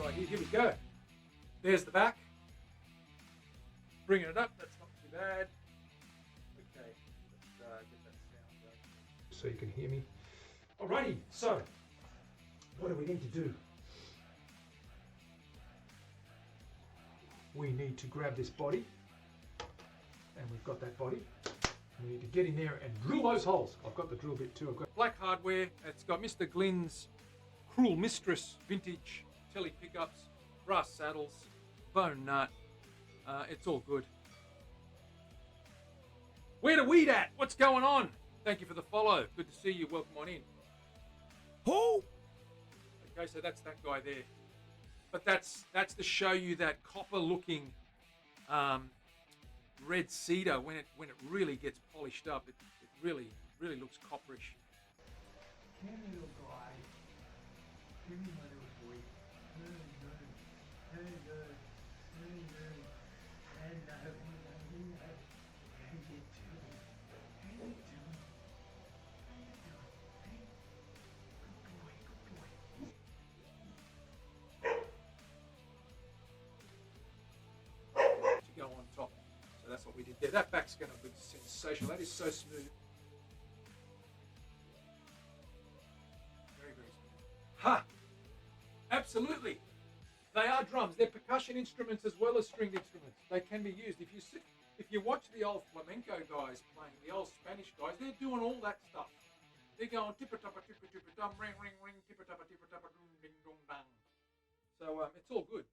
Right, here we go. There's the back. Bringing it up, that's not too bad. Okay, let's get that sound going so you can hear me. Alrighty, so what do we need to do? We need to grab this body, and we've got that body. We need to get in there and drill those holes. I've got the drill bit too. I've got black hardware. It's got Mr. Glynn's Cruel Mistress vintage telly pickups, brass saddles, bone nut. It's all good. Where the weed at? What's going on? Thank you for the follow. Good to see you. Welcome on in. Who? Okay, so that's that guy there. But that's to show you that copper-looking red cedar when it really gets polished up. It really looks copperish. Come here, little guy. Come here, my little boy. Hello. How you doing? To go on top. So that's what we did there. That back's going to be sensational. That is so smooth. Very smooth. Ha! Absolutely. They are drums. They're percussion instruments as well as stringed instruments. They can be used. If you watch the old flamenco guys playing, the old Spanish guys, they're doing all that stuff. They're going tippa-tappa, tippa-tippa-dum, ring, ring, ring, tippa-tappa, tippa-tappa, dum, ding, dum, dang. So it's all good.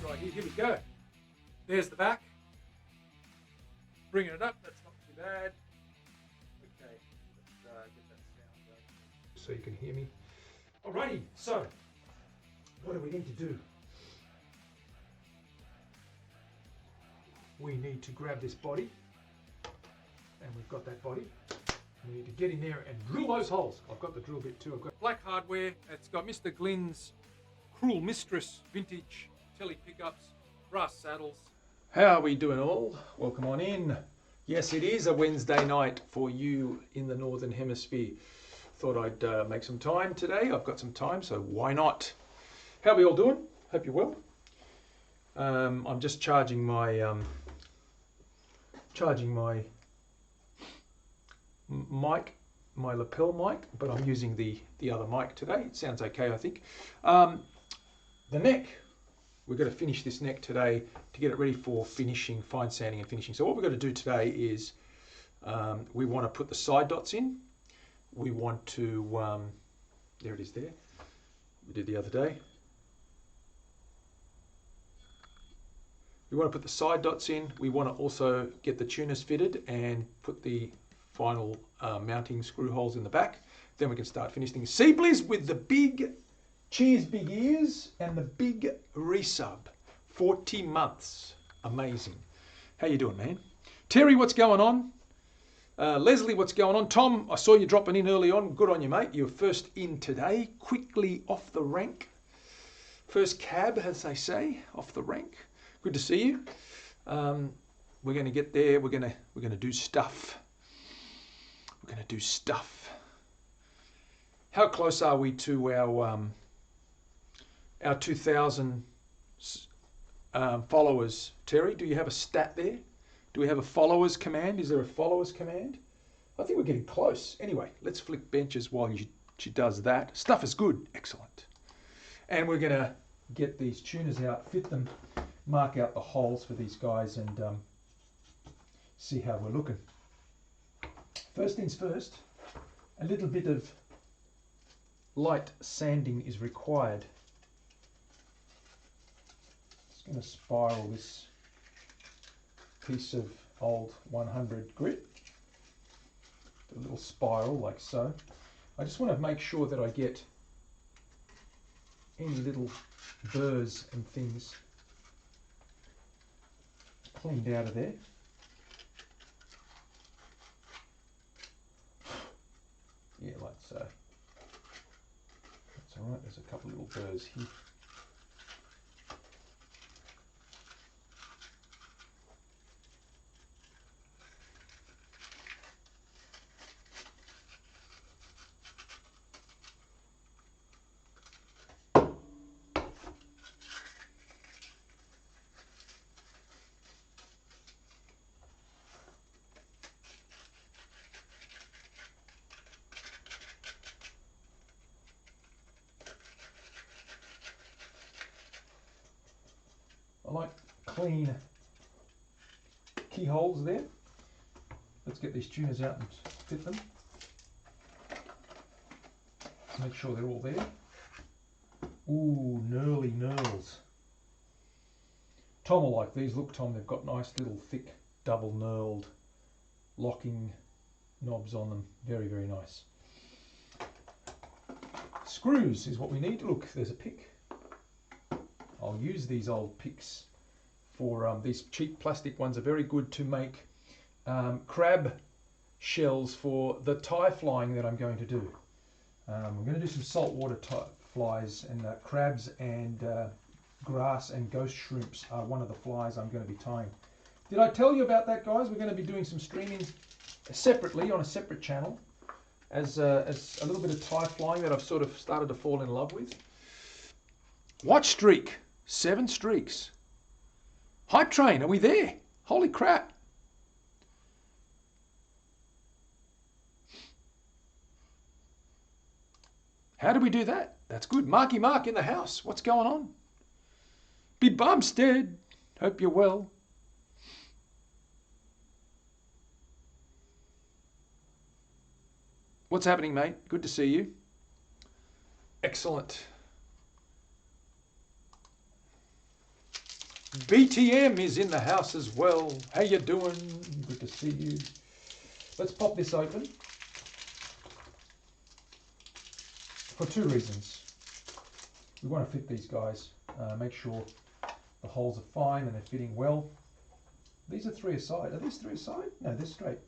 Right, here we go. There's the back. Bringing it up, that's not too bad. Okay, let's get that sound going so you can hear me. Alrighty, so what do we need to do? We need to grab this body, and we've got that body. We need to get in there and drill those holes. I've got the drill bit too. I've got black hardware. It's got Mr. Glynn's Cruel Mistress vintage telly pickups, brass saddles. How are we doing all? Welcome on in. Yes, it is a Wednesday night for you in the Northern Hemisphere. Thought I'd make some time today. I've got some time, so why not? How are we all doing? Hope you're well. I'm just charging my mic, my lapel mic, but I'm using the other mic today. It sounds okay, I think. The neck. We're going to finish this neck today to get it ready for finishing, fine sanding and finishing. So what we're going to do today is we want to put the side dots in. We want to, there it is there. We did the other day. We want to put the side dots in. We want to also get the tuners fitted and put the final mounting screw holes in the back. Then we can start finishing. Seeblies with the big cheers, big ears, and the big resub. 40 months. Amazing. How you doing, man? Terry, what's going on? Leslie, what's going on? Tom, I saw you dropping in early on. Good on you, mate. You're first in today. Quickly off the rank. First cab, as they say, off the rank. Good to see you. We're going to get there. We're going to do stuff. We're going to do stuff. How close are we to our 2,000 followers? Terry, do you have a stat there? Do we have a followers command? Is there a followers command? I think we're getting close. Anyway, let's flick benches while she does that. Stuff is good. Excellent. And we're going to get these tuners out, fit them, mark out the holes for these guys, and see how we're looking. First things first, a little bit of light sanding is required. Just going to spiral this piece of old 100 grit, a little spiral like so. I just want to make sure that I get any little burrs and things cleaned out of there. Yeah, like so. That's all right, there's a couple little burrs here. I like clean keyholes there. Let's get these tuners out and fit them. Make sure they're all there. Ooh, knurly knurls. Tom will like these. Look, Tom, they've got nice little thick double knurled locking knobs on them. Very, very nice. Screws is what we need. Look, there's a pick. I'll use these old picks for these cheap plastic ones are very good to make crab shells for the tie flying that I'm going to do. I'm going to do some saltwater flies, and crabs and grass and ghost shrimps are one of the flies I'm going to be tying. Did I tell you about that, guys? We're going to be doing some streaming separately on a separate channel as a little bit of tie flying that I've sort of started to fall in love with. Watch streak, 7 streaks. Hype train, are we there? Holy crap. How do we do that? That's good. Marky Mark in the house. What's going on? Be Bumstead. Hope you're well. What's happening, mate? Good to see you. Excellent. BTM is in the house as well. How you doing? Good to see you. Let's pop this open. For 2 reasons. We want to fit these guys, make sure the holes are fine and they're fitting well. These are 3 aside. Are these 3 aside? No, they're straight.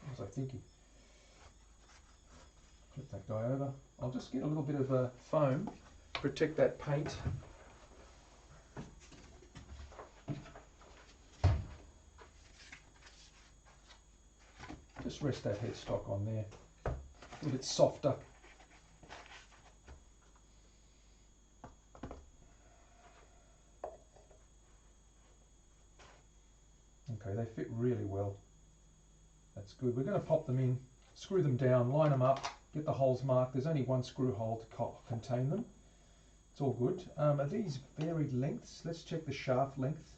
What was I thinking? Flip that guy over. I'll just get a little bit of foam, protect that paint. Just rest that headstock on there. A little bit softer. Okay, they fit really well. That's good. We're going to pop them in, screw them down, line them up, get the holes marked. There's only 1 screw hole to contain them. It's all good. Are these varied lengths? Let's check the shaft length.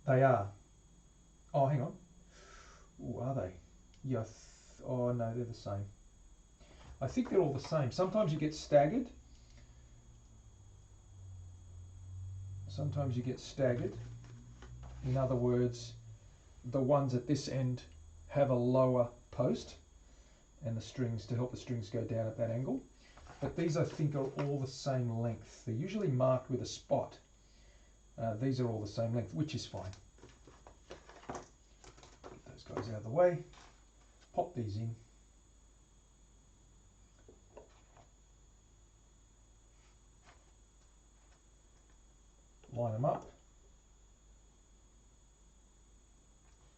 They are. Oh, hang on. Ooh, are they? Yeah. Oh, no, they're the same. I think they're all the same. Sometimes you get staggered. Sometimes you get staggered. In other words, the ones at this end have a lower post and the strings to help the strings go down at that angle. But these I think are all the same length. They're usually marked with a spot. These are all the same length, which is fine. Get those guys out of the way. Pop these in. Line them up.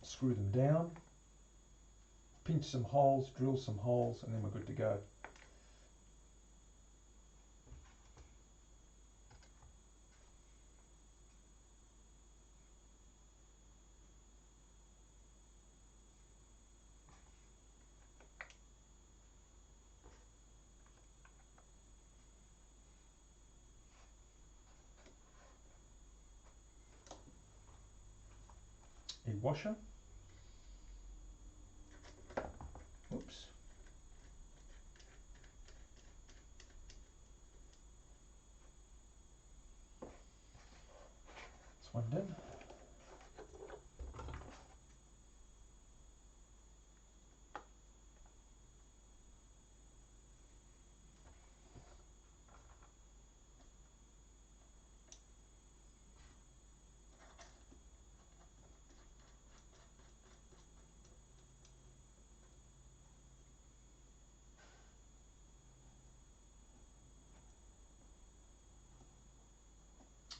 Screw them down. Pinch some holes, drill some holes, and then we're good to go. A washer. Oops. That's one done.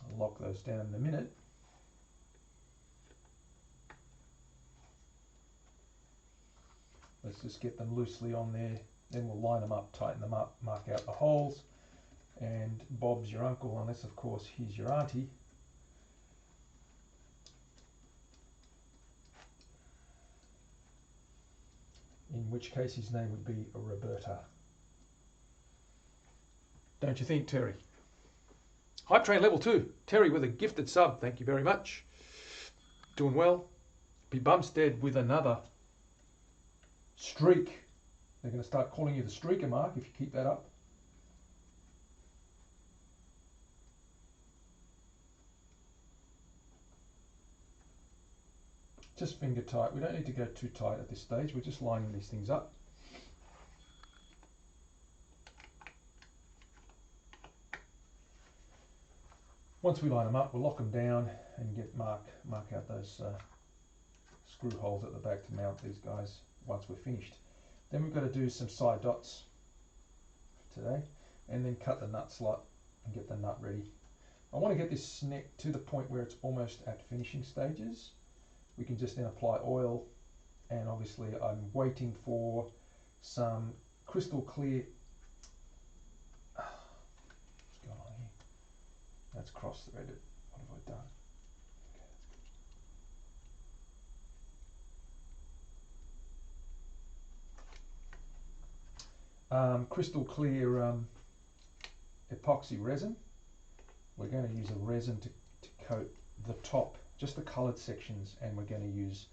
I'll lock those down in a minute. Let's just get them loosely on there, then we'll line them up, tighten them up, mark out the holes, and Bob's your uncle, unless of course he's your auntie. In which case his name would be Roberta. Don't you think, Terry? Hype Train Level 2. Terry with a gifted sub. Thank you very much. Doing well. Be Bumstead with another streak. They're going to start calling you the streaker, Mark, if you keep that up. Just finger tight. We don't need to go too tight at this stage. We're just lining these things up. Once we line them up, we'll lock them down and get mark out those screw holes at the back to mount these guys once we're finished. Then we've got to do some side dots today, and then cut the nut slot and get the nut ready. I want to get this neck to the point where it's almost at finishing stages. We can just then apply oil, and obviously I'm waiting for some crystal clear. What's going on here? That's cross-threaded. What have I done? Okay, crystal clear epoxy resin. We're going to use a resin to coat the top, just the coloured sections, and we're going to use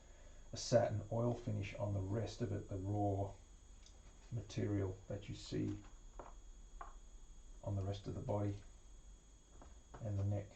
a satin oil finish on the rest of it, the raw material that you see on the rest of the body and the neck.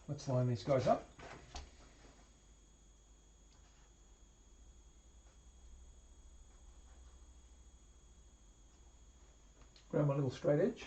Let's line these guys up. Grab my little straight edge.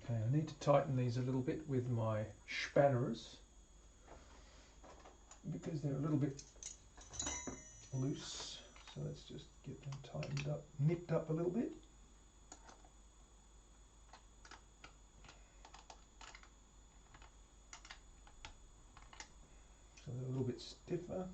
Okay, I need to tighten these a little bit with my spanners because they're a little bit loose. So let's just get them tightened up, nipped up a little bit. So they're a little bit stiffer.